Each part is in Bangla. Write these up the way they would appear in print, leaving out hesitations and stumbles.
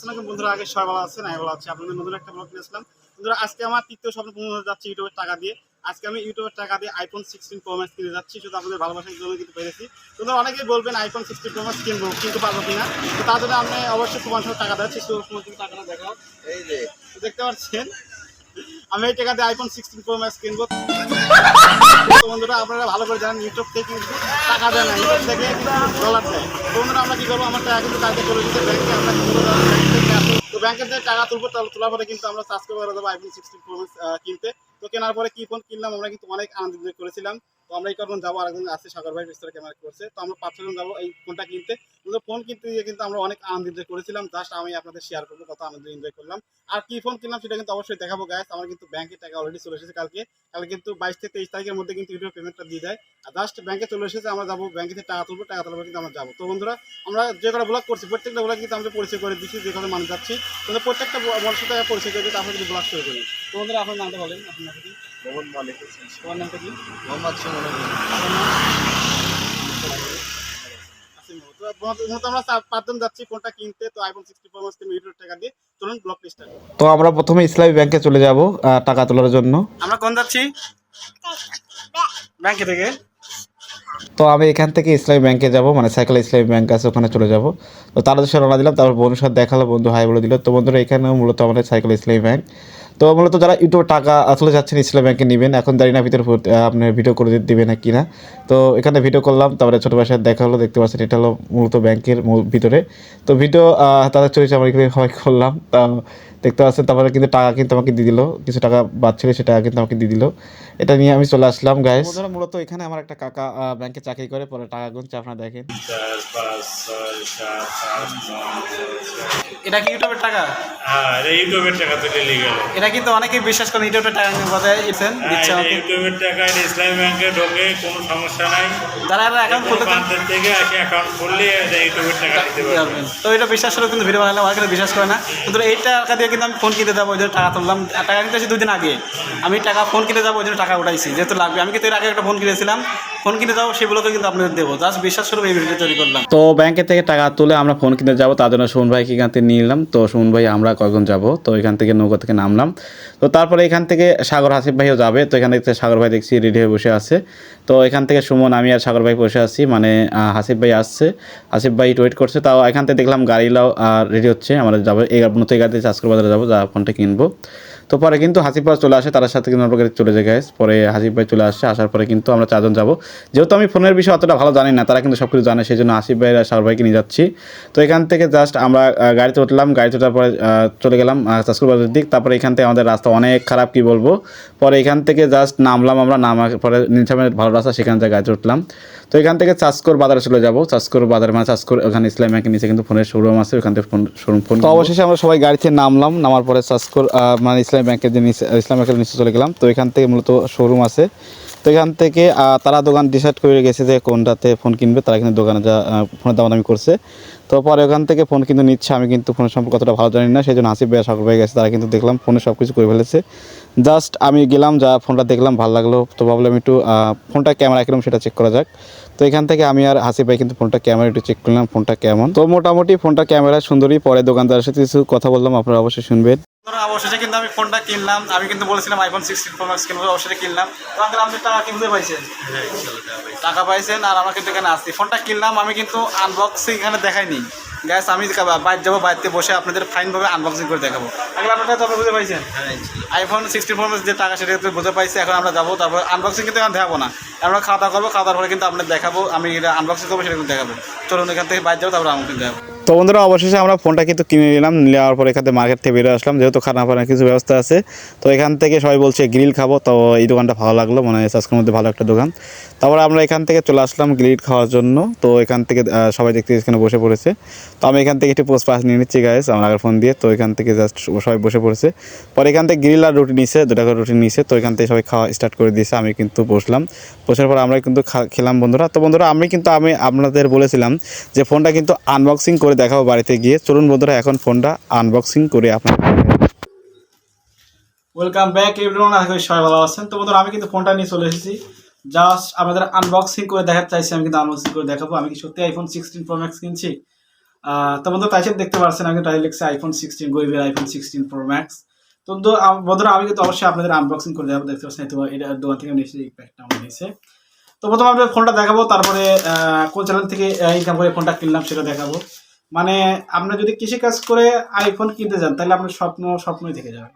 আসসালামু বন্ধুরা, আগে সবাই ভালো আছেন, আমি ভালো আছি। আপনাদের নতুন একটা ব্লগ নিয়ে আসলাম। বন্ধুরা, আজকে আমার তৃতীয় স্বপ্ন পূরণ হতে যাচ্ছে ইউটিউবের টাকা দিয়ে। আজকে আমি ইউটিউবের টাকা দিয়ে আইফোন 16 প্রো ম্যাক্স কিনে যাচ্ছি, শুধু আপনাদের ভালোবাসার জন্য কিন্তু পেরেছি। তোমরা অনেকেই বলবেন আইফোন 16 প্রো ম্যাক্স কিনবো, কিন্তু পারবো কিনা। তো তার জন্য আমি অবশ্যই তোমার সঙ্গে টাকা দিচ্ছি, সময় কিন্তু টাকাটা দেখাও। এই যে দেখতে পাচ্ছেন, আমি এই টাকা দিয়ে আইফোন 16 প্রো ম্যাক্স কিনবো। বন্ধুরা, আপনারা ভালো করে জানেন ইউটিউব থেকে কিন্তু টাকা দেয় না, ইউটিউব থেকে ডলার দেয়। বন্ধুরা, আমরা কি করবো, আমার টাকা কিন্তু কালকে চলে যেতে ব্যাংকে, আমরা তো ব্যাংকের থেকে টাকা তুলবো, তোলার পরে কিন্তু আমরা চার্জ করে দেবো আইফোন 16 প্রো ম্যাক্স কিনতে। তো কেনার পরে কি ফোন কিনলাম আমরা কিন্তু অনেক আনন্দ করেছিলাম। তো আমরা এই কারণে যাবো, আরেকজন আছে সাগর ভাই বিস্তার ক্যামেরা করছে, তো আমরা 5-6 জন যাবো এই ফোনটা কিনতে। কিন্তু ফোন কিনতে গিয়ে কিন্তু আমরা অনেক আনন্দ করেছিলাম। জাস্ট আমি আপনাদের শেয়ার করবো কত আনন্দ এনজয় করলাম। আর কি ফোন কিনলাম সেটা কিন্তু অবশ্যই দেখাবো গাইস। আমার কিন্তু ব্যাংকের টাকা অলরেডি চলে এসেছে কালকে কিন্তু 22 থেকে 23 তারিখের মধ্যে কিন্তু ইউটিউব পেমেন্টটা দিয়ে দেয়। আর জাস্ট ব্যাংকে চলে এসেছে, আমরা যাবো ব্যাংকে থেকে টাকা তুলবো, টাকা তোলার কিন্তু আমরা যাবো। তো বন্ধুরা, আমরা যে কটা ব্লগ করছি প্রত্যেকটা ব্লগ কিন্তু আমরা পরিচয় করে দিচ্ছি, যে কথা মানুষ যাচ্ছি, কিন্তু প্রত্যেকটা মানুষের সাথে পরিচয় করে দিই, তারপরে কিন্তু ব্লগ শুরু করি। তো বন্ধুরা, আপনার নামটা বলেন। আপনার নামটা কি? মোহাম্মদ মালিক। তোমার নামটা কি? মোহাম্মদ সুমন। আমরা 5 জন যাচ্ছি ফোনটা কিনতে। তো আইফোন 16 প্রো ম্যাক্স ইউটিউব টাকা দিয়ে চলুন ব্লগ স্টার্ট। তো আমরা প্রথমে ইসলামী ব্যাংকে চলে যাব টাকা তোলার জন্য। আমরা কোন যাচ্ছি? ব্যাংকে থেকে। তো আমি এখান থেকে ইসলামী ব্যাংকে যাব, মানে সাইকেল ইসলামী ব্যাংক আছে ওখানে চলে যাব। তো তার উদ্দেশ্যে রওনা দিলাম, তারপর বন্ধুর সাথে দেখালো, বন্ধু হাই বলে দিল। তো বন্ধুরা, এখানে মূলত আমাদের সাইকেল ইসলামী ব্যাংক। তো মূলত যারা ইউটিউবে টাকা আসলে যাচ্ছেন ইসলামী ব্যাংকে নেবেন, এখন জানি না ভিতরে আপনার ভিডিও করে দিবে না কি না। তো এখানে ভিডিও করলাম, তারপরে ছোটো ভাইয়ের সাথে দেখা হলো, দেখতে পাচ্ছেন এটা হলো মূলত ব্যাংকের ভিতরে। তো ভিডিও তাদের চলেছে, আমরা এখানে সবাই করলাম। তা দেখতে পাচ্ছেন, তারপরে কিন্তু টাকা কিন্তু আমাকে দিয়ে দিল, কিছু টাকা বাদ ছিল, সেটা কিন্তু আমাকে দিয়ে দিল। এটা নিয়ে আমি চলে আসলাম গাইস। বন্ধুরা, মূলত এখানে আমার একটা কাকা ব্যাংকে চাকরি করে, পরে টাকা গুনছে, আপনারা দেখেন। এটা কি ইউটিউবের টাকা? হ্যাঁ, এটা ইউটিউবের টাকা তো লিগ্যাল। এটা কিন্তু অনেকেই বিশ্বাস করেন ইউটিউবের টাকা কথা দিচ্ছেন, দিচ্ছে আমাকে। ইউটিউবের টাকা এটা ইসলামী ব্যাংকে ঢোকে, কোনো সমস্যা নাই। যারা অ্যাকাউন্ট খুলতে বান্ধব থেকে এসে অ্যাকাউন্ট খুললে এটা ইউটিউবের টাকা দিতে পারবেন। তো এটা বিশ্বাস করে কিন্তু ভিডিও বানালাম, অনেকে বিশ্বাস করে না। কিন্তু এই টাকা দিয়ে কিন্তু আমি ফোন কিনতে যাবো, ওই জন্য টাকা তুললাম। টাকা নিতেছি 2 দিন আগে, আমি টাকা ফোন কিনতে যাবো, ওই জন্য টাকা উঠাইছি, যেহেতু লাগবে। আমি কিন্তু এর আগে একটা ফোন কিনেছিলাম, ফোন কিনতে যাবো, সেগুলোকে কিন্তু আপনাদের দেবো। জাস্ট বিশ্বাস করে এই ভিডিও তৈরি করলাম। তো ব্যাংকে থেকে টাকা তুলে আমরা ফোন কিনতে যাবো, তার জন্য সুমন ভাইকে এখান থেকে নিয়ে নিলাম। তো সুমন ভাই আমরা কয়েকজন যাব, তো এখান থেকে নৌকা থেকে নামলাম। তো তারপরে এখান থেকে সাগর হাসিফ ভাইও যাবে। তো এখান থেকে সাগর ভাই দেখছি রেডি হয়ে বসে আছে। তো এখান থেকে সুমন, আমি আর সাগর ভাই বসে আছি, মানে হাসিফ ভাই আসছে, হাসিফ ভাই ওয়েট করছে। তাও এখান থেকে দেখলাম গাড়িলাও রেডি হচ্ছে, আমরা যাবো মূলত এই গাড়িতে চাষকর বাজারে যাবো, যা ফোনটা কিনবো। তো পরে কিন্তু হাসিফ ভাই চলে আসে, তার সাথে কিন্তু আমরা চলে যাই গাইস। পরে হাসিফ ভাই চলে আসে, আসার পরে কিন্তু আমরা 4 জন যাবো। যেহেতু আমি ফোনের বিষয়ে অতটা ভালো জানি না, তারা কিন্তু সব কিছু জানে, সেই জন্য হাসিফ ভাই আর সাগর ভাইকে নিয়ে যাচ্ছি। তো এখান থেকে জাস্ট আমরা গাড়িতে উঠলাম, গাড়িতে ওঠার পরে চলে গেলাম চাষকর বাজারের দিক। তারপরে এখান থেকে আমাদের রাস্তা অনেক খারাপ, কি বলবো। পরে এখান থেকে জাস্ট নামলাম, আমরা নামার পরে নিচে ভালো রাস্তা, সেখান থেকে গাড়িতে উঠলাম। তো এখান থেকে চাষকর বাজারে চলে যাবো, চাষকর বাজার মানে চাষকর, ওখানে ইসলামী ব্যাংকের নিচে কিন্তু ফোনের শোরুম আছে, ওখান থেকে ফোন। তো অবশেষে আমরা সবাই গাড়িতে নামলাম, নামার পরে চাষকর মানে ইসলামী ব্যাংকের যে নিচে, ইসলামী ব্যাংকের নিচে চলে গেলাম। তো এখান থেকে মূলত শোরুম আছে। তো এখান থেকে তারা দোকান ডিসাইড করে গেছে যে কোনটাতে ফোন কিনবে, তারা কিন্তু দোকানে যা ফোনের দামাদামি করছে। তো পরে ওখান থেকে ফোন কিন্তু নিচ্ছে, আমি কিন্তু ফোনের সম্পর্কে অতটা ভালো জানি না, সেই জন্য হাসিফ ভাই সাগর ভাই গেছে, তারা কিন্তু দেখলাম ফোনে সব কিছু করে ফেলেছে। জাস্ট আমি গেলাম, যা ফোনটা দেখলাম ভালো লাগলো, তো ভাবলাম একটু ফোনটা ক্যামেরা কীরকম সেটা চেক করা যাক। তো এখান থেকে আমি আর হাসিফ ভাই কিন্তু ফোনটা ক্যামেরা একটু চেক করলাম, ফোনটা কেমন। তো মোটামুটি ফোনটা ক্যামেরা সুন্দরই। পরে দোকানদারের সাথে কিছু কথা বললাম, আপনারা অবশ্যই শুনবেন। অবশেষে কিন্তু আমি ফোনটা কিনলাম। আমি কিন্তু বলেছিলাম আইফোন 16 প্রো ম্যাক্স কিনবো, অবশ্যই কিনলাম। তো আঙ্কেল, আপনি টাকা কিনতে পাইছেন? টাকা পাইছেন, আর আমরা কিন্তু এখানে আসছি, ফোনটা কিনলাম। আমি কিন্তু আনবক্সিং এখানে দেখাইনি গ্যাস, আমি বাইরে যাবো, বাড়িতে বসে আপনাদের ফাইনভাবে আনবক্সিং করে দেখাবো। আগে আপনারা তো বুঝতে পাইছেন আইফোন 16 প্রো ম্যাক্স যে টাকা, সেটা কিন্তু বুঝতে পাইছি। এখন আমরা যাবো, তারপর আনবক্সিং কিন্তু এখন দেখাবো না, আমরা খাওয়া দাওয়া করবো, খাওয়া দাওয়ার পরে কিন্তু আপনাদের দেখাবো, আমি এটা আনবক্সিং করবো, সেটা কিন্তু দেখাবো। চলুন এখান থেকে বাইরে যাবো, তারপর আনবক্সিং দেখাবো। তো বন্ধুরা, অবশেষে আমরা ফোনটা কিন্তু কিনে নিলাম, নেওয়ার পর এখান থেকে মার্কেট থেকে বেরো আসলাম, যেহেতু খানা ফানার কিছু ব্যবস্থা আছে। তো এখান থেকে সবাই বলছে গ্রিল খাবো, তো এই দোকানটা ভালো লাগলো, মানে আজকের মধ্যে ভালো একটা দোকান। তারপরে আমরা এখান থেকে চলে আসলাম গ্রিল খাওয়ার জন্য। তো এখান থেকে সবাই দেখতে এখানে বসে পড়েছে। তো আমি এখান থেকে একটু পোস্ট পাস নিয়ে নিচ্ছি গাইস আমার আগের ফোন দিয়ে। তো এখান থেকে জাস্ট সবাই বসে পড়েছে। পরে এখান থেকে গ্রিল আর রুটি নিছে, 2টা করে রুটি নিছে। তো এখান থেকে সবাই খাওয়া স্টার্ট করে দিয়েছে, আমি কিন্তু বসলাম। বসার পর আমরা কিন্তু খেলাম বন্ধুরা। তো বন্ধুরা, আমি আপনাদের বলেছিলাম যে ফোনটা কিন্তু আনবক্সিং করে দেখাবো বাড়িতে গিয়ে। চলুন বন্ধুরা, এখন ফোনটা আনবক্সিং করে আপনাদের। ওয়েলকাম ব্যাক এভরিওয়ান, আশা করি সবাই ভালো আছেন। তো বন্ধুরা, আমি কিন্তু ফোনটা নিয়ে চলে এসেছি, জাস্ট আমাদের আনবক্সিং করে দেখাতে চাইছি। আমি কিন্তু আনবক্সিং করে দেখাবো আমি কি সত্যি আইফোন 16 প্রো ম্যাক্স কিনছি। তো বন্ধুরা টাইটেল দেখতে পাচ্ছেন, আমি টাইটেল লিখছি আইফোন 16, গরিবের আইফোন 16 প্রো ম্যাক্স। তো বন্ধুরা আমি কিন্তু অবশ্যই আপনাদের আনবক্সিং করে দেখাবো। দেখতে পাচ্ছেন তো এটা দোকান থেকে নিয়েছি, এই প্যাকটা আমার দিয়েছে। তো প্রথমে আমরা ফোনটা দেখাবো, তারপরে কোন চ্যানেল থেকে ইনকাম করে ফোনটা কিনলাম সেটা দেখাবো। মানে আপনার যদি কৃষিকাজ করে আইফোন কিনতে যান তাহলে আপনার স্বপ্নই থেকে যাবে।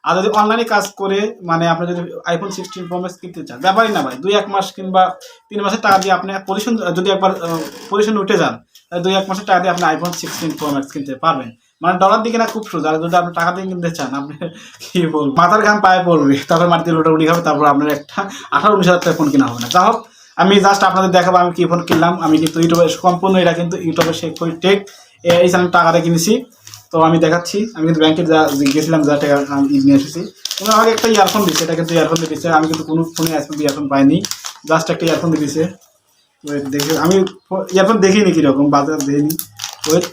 আর যদি অনলাইনে কাজ করে মানে আপনি যদি আইফোন 16 প্রো ম্যাক্স কিনতে চান, ব্যাপারই না ভাই, 2-1 মাস কিংবা 3 মাসের টাকা দিয়ে আপনি পজিশন যদি একবার পজিশন উঠে যান তাহলে 2-1 মাসের টাকা দিয়ে আপনি আইফোন 16 প্রো ম্যাক্স কিনতে পারবেন। মানে ডলার দিকে না খুব সোজা, আর যদি আপনি টাকা দিয়ে কিনতে চান আপনি কি বলবো, মাথার ঘাম পায়ে পড়বে, তারপর মাটিতে লোটাউটি হবে, তারপর আপনার একটা 18-19 হাজার টাকা ফোন কেনা হবে না। যা হোক, আমি জাস্ট আপনাদের দেখাবো আমি কি ফোন কিনলাম। আমি কিন্তু ইউটিউবে সম্পূর্ণ এটা কিন্তু ইউটিউবের সেই টেক এই চ্যানেল টাকা দিয়ে কিনেছি। তো আমি দেখাচ্ছি, আমি কিন্তু ব্যাংকে গেছিলাম, যা টাকা নিয়ে এসেছি। তুমি আমাকে একটা ইয়ারফোন দিচ্ছে, এটা কিন্তু ইয়ারফোন দিয়ে দিচ্ছে। আমি কিন্তু কোনো ফোনে আজকে ইয়ারফোন পাইনি, জাস্ট একটা ইয়ারফোন দিয়ে দিচ্ছে। ওয়েট দেখে আমি ইয়ারফোন দেখিনি কীরকম, বাজার দেখিনি। ওয়েট,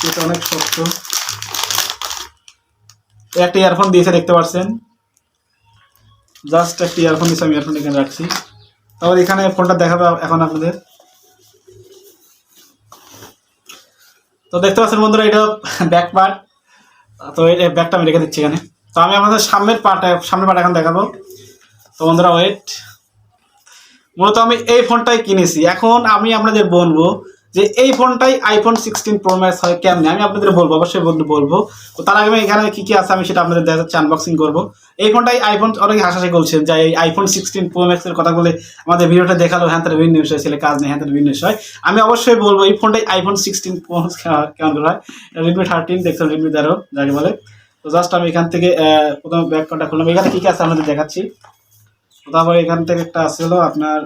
এটা অনেক শক্ত। একটা ইয়ারফোন দিয়েছে দেখতে পাচ্ছেন, জাস্ট একটা ইয়ারফোন দিয়েছে। আমি ইয়ারফোন এখানে রাখছি, তারপর এখানে ফোনটা দেখাবো এখন আপনাদের। তো দেখতে পাচ্ছেন বন্ধুরা, এটা ব্যাক পার্ট। তো এই ব্যাকটা আমি রেখে দিচ্ছি এখানে। তো আমি আপনাদের সামনের পার্ট এখন দেখাবো। তো বন্ধুরা ওয়েট, মূলত আমি এই ফোনটাই কিনেছি। এখন আমি আপনাদের বলবো যে এই ফোনটাই আইফোন 16 প্রো ম্যাক্স হয় কেমনে, আমি আপনাদের বলবো, অবশ্যই বলবো। তো তার আগে আমি এখানে কি কি আছে আমি সেটা আপনাদের দেখাচ্ছি, আনবক্সিং করবো। এই ফোনটাই আইফোন, অনেকে হাসাহাসি করছেন যে এই আইফোন 16 প্রো ম্যাক্সের কথা বলে আমাদের ভিডিওটা দেখালো, হ্যাঁ তার বিভিন্ন বিষয় ছেলে কাজ নেই, হ্যাঁ তার বিভিন্ন বিষয়। আমি অবশ্যই বলবো এই ফোনটাই আইফোন 16 প্রো ম্যাক্স কেমন করে হয়। রেডমি 13 দেখছেন, রেডমি 13 যাকে বলে। তো জাস্ট আমি এখান থেকে প্রথমে ব্যাক কন্ট্যাক্ট করলাম, এখানে কি কি আছে আপনাদের দেখাচ্ছি। তারপরে এখান থেকে একটা আছে হলো আপনার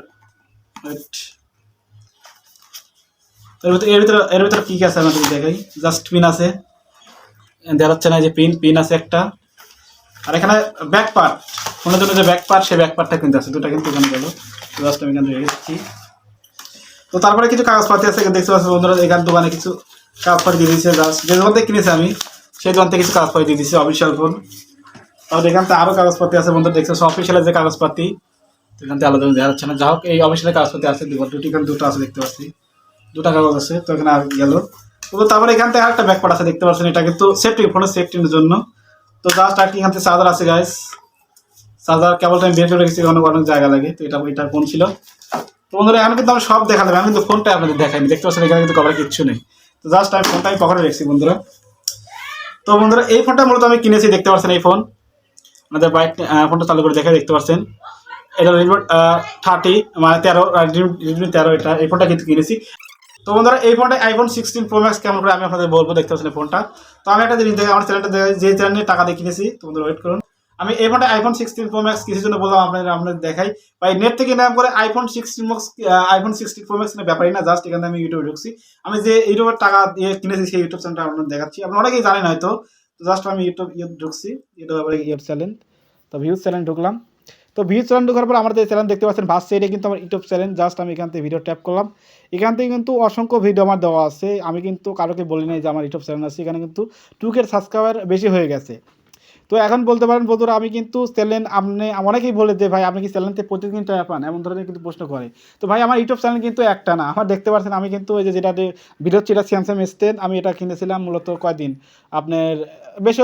এর ভিতরে কি কি আছে আমাদের দেখাই। জাস্ট পিন আছে, দেখা যাচ্ছে না যে পিন আছে একটা। আর এখানে ব্যাক পার্ট, ফোনের জন্য যে ব্যাক পার্ট, সেই ব্যাক পার্টটা কিন্তু আছে, দুটা কিন্তু এখানে গেল। জাস্ট আমি এখানে রেখে দিচ্ছি। তো তারপরে কিছু কাগজপাতি আছে, দেখতে পাচ্ছি বন্ধুরা এখানে দোকানে কিছু কাগজপাতি দিয়ে দিয়েছে। জাস্ট যে দোকান থেকে কিনেছি আমি সেই দোকান থেকে কিছু কাগজপাতি দিয়ে দিয়েছে, অফিসিয়াল ফোন। তাহলে এখান থেকে আরও কাগজপাতি আছে বন্ধুরা, দেখছে অফিসিয়ালের যে কাগজপাতি, এখান থেকে আলাদা দেখা যাচ্ছে না। যা হোক, এই অফিসিয়ালের কাগজপাতি আছে দুটি, এখানে দুটো আছে দেখতে পাচ্ছি, দুটা কাগজ আছে। তো এখানে আর গেল। তো তারপরে এখান থেকে আরেকটা ব্যাকপার্ট আছে দেখতে পাচ্ছেন, এটা কিন্তু সেফটি, ফোনের সেফটির জন্য। তো জাস্ট আর কি এখান থেকে চার্জার আছে গাইস, চার্জার কেবলটা আমি বের করে রেখেছি, অনেক জায়গা লাগে। তো এটা ফোন ছিল। তো বন্ধুরা এখন কিন্তু আমি সব দেখালাম, আমি কিন্তু ফোনটাই আপনাদের দেখাইনি, দেখতে পাচ্ছেন এখানে কিন্তু কভার কিচ্ছু নেই। তো জাস্ট আমি ফোনটা আমি পকেটে রেখেছি বন্ধুরা। তো বন্ধুরা এই ফোনটা মূলত আমি কিনেছি, দেখতে পাচ্ছেন এই ফোন, আমাদের বাইক ফোনটা চালু করে দেখে দেখতে পাচ্ছেন। এটা রেডমি 30 মানে 13, রেডমি 13 এটা, এই ফোনটা কিন্তু কিনেছি। তো বন্ধুরা এই ফোনটা আইফোন 16 প্রো ম্যাক্স কেমন করে আমি আপনাদের বলবো, দেখতে পাচ্ছেন ফোনটা। তো আমি একটা জিনিস দেখে আমার চ্যানেলটা যে চ্যানেলে টাকা দিয়ে কিনেছি, তো বন্ধুরা ওয়েট করুন। আমি এই ফোনটা আইফোন 16 প্রো ম্যাক্স কিসের জন্য বললাম আপনাদের দেখাই। ভাই নেট থেকে নাম করে আইফোন 16 প্রো ম্যাক্স ব্যাপারই না, জাস্ট এখানে আমি ইউটিউবে ঢুকছি। আমি যে ইউটিউবের টাকা দিয়ে কিনেছি সেই ইউটিউব চ্যানেলটা আপনাদের দেখাচ্ছি, আপনারা অনেকেই জানেন হয়তো। তো জাস্ট আমি ইউটিউব ঢুকছি, ইউটিউব চ্যানেল। তো ভিউজ চ্যানেল ঢুকলাম। তো ভিউজ চ্যানেল ঢোকার পর আমাদের চ্যানেল দেখতে পাচ্ছেন ভাসছে, এটা কিন্তু আমার ইউটিউব চ্যানেল। জাস্ট আমি এখান থেকে ভিডিও ট্যাপ করলাম, এখান থেকে কিন্তু অসংখ্য ভিডিও আমার দেওয়া আছে। আমি কিন্তু কারোকে বলি নাই যে আমার ইউটিউব চ্যানেল আছে, এখানে কিন্তু 2K সাবস্ক্রাইবার বেশি হয়ে গেছে। তো এখন বলতে পারেন বন্ধুরা আমি কিন্তু চ্যানেল, আপনি অনেকেই বলে যে ভাই আপনি কি চ্যানেলতে প্রতিদিন টাকা পান, এমন ধরনের কিন্তু প্রশ্ন করে। তো ভাই আমার ইউটিউব চ্যানেল কিন্তু একটা না, আমার দেখতে পাচ্ছেন আমি কিন্তু ওই যে যেটা ভিডিও হচ্ছে, এটা স্যামসাং S10, আমি এটা কিনেছিলাম মূলত কয়দিন আপনার বেশি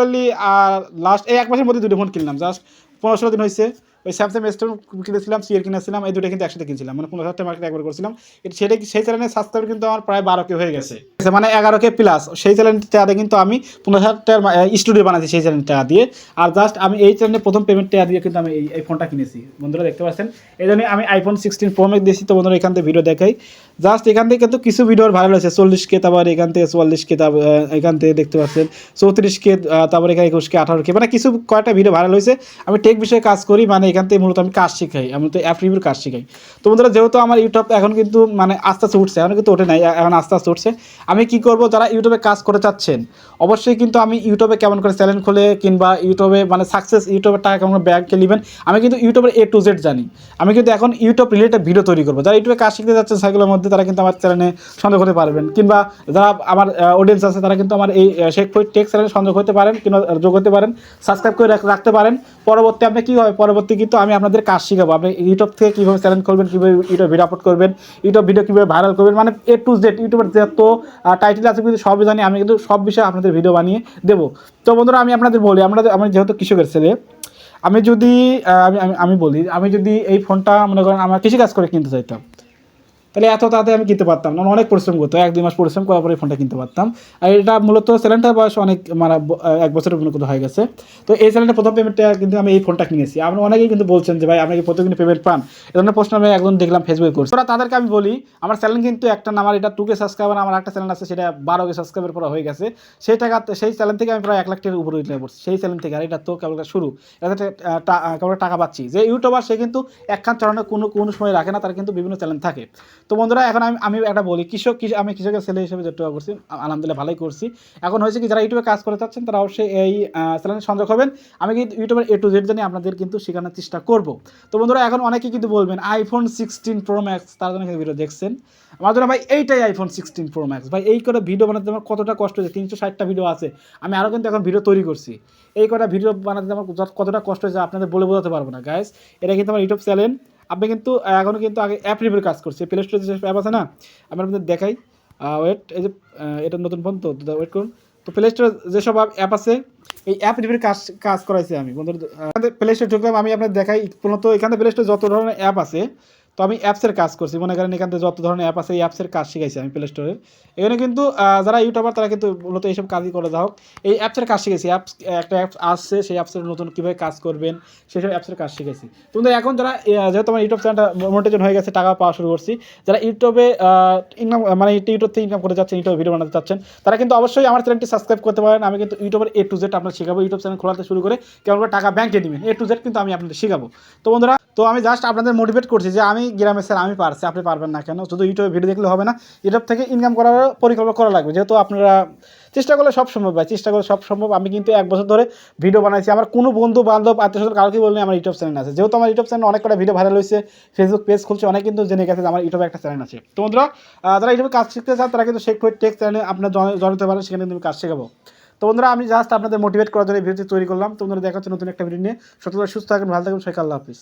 লাস্ট এই 1 মাসের মধ্যে দুটো ফোন কিনলাম, জাস্ট 15-16 দিন হয়েছে। ওই স্যামসাং S10 কিনেছিলাম, সিএর কিনেছিলাম, এই দুটো কিন্তু একসাথে কিনছিলাম, মানে 15,000 টাকা মার্কেট একবার করেছিলাম। সেই চ্যানেলের সাবস্ক্রাইবার কিন্তু আমার প্রায় 12K হয়ে গেছে, মানে 11K প্লাস। সেই চ্যানেলটা কিন্তু আমি 15,000 টাকার স্টুডিও বানাচ্ছি সেই চ্যানেলটা দিয়ে। আর জাস্ট আমি এই চ্যানেলে প্রথম পেমেন্ট টাকা দিয়ে কিন্তু আমি এই ফোনটা কিনেছি বন্ধুরা, দেখতে পাচ্ছেন। এই জন্য আমি আইফোন 16 প্রো ম্যাক্স দিয়েছি। তো বন্ধুরা এখান থেকে ভিডিও দেখাই, জাস্ট এখান থেকে কিন্তু কিছু ভিডিও ভাইরাল হয়েছে 40K, তারপর এখান থেকে 44K, তারপর এখান থেকে দেখতে পাচ্ছেন 34K, তারপর এখানে 21K, 18K, মানে কিছু কয়েকটা ভিডিও ভাইরাল হয়েছে। আমি টেক বিষয়ে কাজ করি, মানে এখান থেকে মূলত আমি কাজ শিখাই, আমি তো অ্যাপ রিভিউর কাজ শিখাই। তো বন্ধুরা যেহেতু আমার ইউটিউব এখন কিন্তু মানে আস্তে আস্তে উঠছে, এখন কিন্তু ওঠে নাই, এখন আস্তে আস্তে উঠছে। আমি কি করব, যারা ইউটিউবে কাজ করে চাচ্ছেন অবশ্যই কিন্তু আমি ইউটিউবে কেমন করে চ্যানেল খুলে কিংবা ইউটিউবে মানে সাকসেস ইউটিউবের টাকা কেমন করে ব্যাংকে নেবেন, আমি কিন্তু ইউটিউবের A to Z জানি। আমি কিন্তু এখন ইউটিউব রিলেটেড ভিডিও তৈরি করবো। যারা ইউটিউবে কাজ শিখতে যাচ্ছেন সাইকেলের মধ্যে তারা কিন্তু আমার চ্যানেলে সংযোগ হতে পারবেন, কিংবা যারা আমার অডিয়েন্স আছে তারা কিন্তু আমার এই শেখ ফরিদ টেক চ্যানেলে সংযোগ হতে পারেন কিংবা যোগ হতে পারেন, সাবস্ক্রাইব করে রাখতে পারেন। পরবর্তী আপনি কী হবে, পরবর্তী কিন্তু আমি আপনাদের কাজ শিখাবো। আপনি ইউটিউব থেকে কীভাবে চ্যানেল করবেন, কীভাবে ইউটিউব ভিডিও আপলোড করবেন, ইউটিউব ভিডিও কীভাবে ভাইরাল করবেন, মানে A to Z ইউটিউবের যত টাইটেল আছে কিন্তু সবই জানি। আমি কিন্তু সব বিষয়ে আপনাদের ভিডিও বানিয়ে দেবো। তো বন্ধুরা আমি আপনাদের বলি, আমি যেহেতু কৃষকের ছেলে, আমি যদি আমি বলি, আমি যদি এই ফোনটা মনে করেন আমার কৃষিকাজ করে কিনতে চাইতাম, তাহলে এত তাড়াতাড়ি আমি কিনতে পারতাম না, অনেক পরিশ্রম করতো, 1-2 মাস পরিশ্রম করার পরে ফোনটা কিনতে পারতাম। আর এটা মূলত চ্যানেলটার বয়স অনেক মানে 1 বছরের মতো হয়ে গেছে। তো এই চ্যানেলটা প্রথম পেমেন্টটা কিন্তু আমি এই ফোনটা কিনেছি। আপনারা অনেকেই কিন্তু বলছেন যে ভাই আপনি কি প্রতিদিন পেমেন্ট পান, এই ধরনের প্রশ্ন আমি একজন দেখলাম ফেসবুকে করছে। ওরা তাদেরকে আমি বলি আমার চ্যানেল কিন্তু একটা না, আমার এটা 2K সাবস্ক্রাইবার, আমার একটা চ্যানেল আছে সেটা 12K সাবস্ক্রাইবার পরে হয়ে গেছে। সেই চ্যানেল থেকে আমি প্রায় 1 লাখ টাকার উপরে উঠে পড়ছি সেই চ্যানেল থেকে। আর এটা তো কেবল শুরু, এটাতে কেবল টাকা পাচ্ছি। যে ইউটিউবার সে কিন্তু একখান চরণে কোনো সময় রাখে না, তার কিন্তু বিভিন্ন চ্যানেল থাকে। তো বন্ধুরা এখন আমি একটা বলি, আমি কৃষকের ছেলে হিসেবে যেটা করছি আলহামদুলিল্লাহ ভালোই করছি। এখন হয়েছে কি, যারা ইউটিউবে কাজ করে চাচ্ছেন তারা অবশ্যই এই চ্যানেলে সংযোগ হবেন। আমি কিন্তু ইউটিউবের A to Z জানি আপনাদের কিন্তু শেখানোর চেষ্টা করব। তো বন্ধুরা এখন অনেকেই কিন্তু বলবেন iPhone 16 Pro Max, তার জন্য ভিডিও দেখছেন। আমার জন্য ভাই এইটাই iPhone 16 Pro Max। ভাই এই করে ভিডিও বানাতে আমার কতটা কষ্ট হয়েছে, 360টা ভিডিও আছে, আমি আরও কিন্তু এখন ভিডিও তৈরি করছি। এই কটা ভিডিও বানাতে আমার কতটা কষ্ট হয়েছে আপনাদের বলে বোঝাতে পারবো না গাইস। এটা কিন্তু আমার ইউটিউব চ্যানেল। আপনি কিন্তু এখনও কিন্তু আগে অ্যাপ রিভিউর কাজ করছি, প্লে স্টোরে যে অ্যাপ আছে না, আমি আপনাদের দেখাই। ওয়েট, এই যে এটা নতুন ফোন তো ওয়েট করুন। তো প্লে স্টোরে যেসব অ্যাপ আছে এই অ্যাপ রিভিউর কাজ করাইছি আমি বন্ধুরা। প্লে স্টোরে ঢুকলাম, আমি আপনাদের দেখাই মূলত এখানে প্লে স্টোরে যত ধরনের অ্যাপ আছে, তো আমি অ্যাপসের কাজ করছি। মনে করেন এখান থেকে যত ধরনের অ্যাপ আছে এই অ্যাপসের কাজ শিখাইছি আমি প্লে স্টোরের। এখানে কিন্তু যারা ইউটিউবার তারা কিন্তু মূলত এইসব কাজই করে যাও, এই অ্যাপসের কাজ শিখেছি। একটা অ্যাপস আসছে, সেই অ্যাপসের নতুন কীভাবে কাজ করবেন সেসব অ্যাপসের কাজ শিখেছি। কিন্তু এখন যারা যেহেতু আমার ইউটিউব চ্যানেলটা মনিটাইজেশন হয়ে গেছে, টাকা পাওয়া শুরু করছি, যারা ইউটিউবে ইনকাম মানে ইউটিউব থেকে ইনকাম করে যাচ্ছেন, ইউটিউবে ভিডিও বানাতে চাচ্ছেন, তারা কিন্তু অবশ্যই আমার চ্যানেলটি সাবস্ক্রাইব করতে পারেন। আমি কিন্তু ইউটিউবের A to Z আপনার শেখাবো। ইউটিউব চ্যানেল খোলাতে শুরু করে কেমন করে টাকা ব্যাংকে নেবেন A to Z কিন্তু আমি আপনাদের শেখাবো। তো বন্ধুরা, তো আমি জাস্ট আপনাদের মোটিভেট করছি যে আমি গ্রামের স্যার, আমি পারছি, আপনি পারবেন না কেন? শুধু ইউটিউবে ভিডিও দেখলে হবে না, ইউটিউব থেকে ইনকাম করার পরিকল্পনা করা লাগবে। যেহেতু আপনারা চেষ্টা করলে সব সম্ভব ভাই, চেষ্টা করলে সব সম্ভব। আমি কিন্তু 1 বছর ধরে ভিডিও বানাইছি, আমার কোনো বন্ধু বান্ধব আত্মীয়স্বজন কাউকে বললে আমার ইউটিউব চ্যানেল আছে। যেহেতু আমার ইউটিউব চ্যানেল অনেক কটা ভিডিও ভাইরাল হয়েছে, ফেসবুক পেজ খুলছে, অনেক কিন্তু জেনে গেছে যে আমার ইউটিউবে একটা চ্যানেল আছে। তো বন্ধুরা যারা ইউটিউবে কাজ শিখতে চান তারা কিন্তু শেখ ফরিদ টেক চ্যানেলে আপনার জড়াতে পারেন, সেখানে কিন্তু কাজ শেখাবো। তো বন্ধুরা আমি জাস্ট আপনাদের মোটিভেট করার জন্য এই ভিডিওটি তৈরি করলাম। তো বন্ধুরা দেখা হচ্ছে নতুন একটা ভিডিও নিয়ে। সুস্থ থাকবেন, ভালো থাকবেন, সবাইকে আল্লাহ হাফিজ।